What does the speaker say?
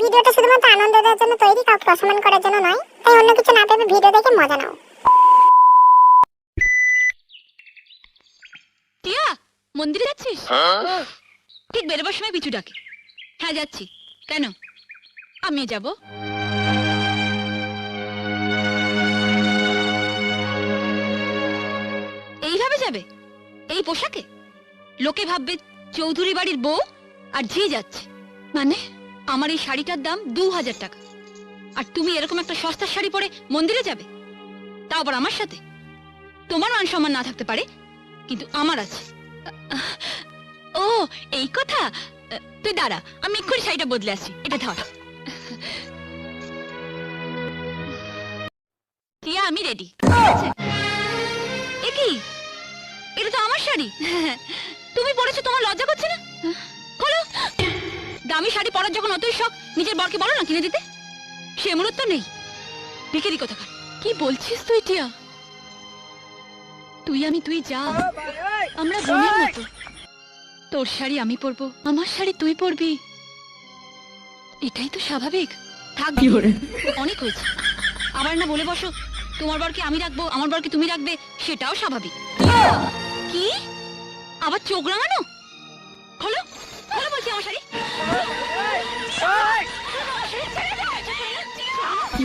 ভিডিওটা শুধুমাত্র আনন্দ দেওয়ার জন্য তৈরি, কাউকে অসম্মান করার জন্য নয়। তাই অন্য কিছু না ভেবে ভিডিও দেখে মজা নাও। টিয়া, মন্দিরে যাচ্ছিস? ঠিক বেরোবার সময় পিছু ডাকে। হ্যাঁ যাচ্ছি। কেন? আমিও যাব। এইভাবে যাবে? এই পোশাকে? লোকে ভাববে চৌধুরী বাড়ির বউ আর ঝি যাচ্ছে। মানে আমার এই শাড়িটার দাম 2000 টাকা, আর তুমি এরকম একটা সস্তার শাড়ি পরে মন্দিরে যাবে, তাও আবার আমার সাথে? তোমার মান সম্মান না থাকতে পারে, কিন্তু আমার আছে। ও এই কথা। তুই দাঁড়া, আমি এক্ষুনি শাড়িটা বদলে আসছি। এটা ধর। টিয়া, আমি রেডি। এ কি? এটা তো আমার শাড়ি। তুমি পরেছো, তোমার লজ্জা করছে না? বলো, দামি শাড়ি পরার যখন অতই শখ, নিজের বরকে বলো না কিনে দিতে। সে মূলত নেই। ভিখারি কোথাকার। কি বলছিস তুই টিয়া? তুই আমি দুই যা, আমরা বোনের মতো। তোর শাড়ি আমি পরবো, আমার শাড়ি তুই পরবি, এটাই তো স্বাভাবিক। থাক, অনেক হয়েছে। আবার না বলে বসো তোমার বরকে আমি রাখবো, আমার বরকে তুমি রাখবে, সেটাও স্বাভাবিক। কি আবার চোখ রাঙানো? খোলো, খোলো বলছি আমার শাড়ি। কি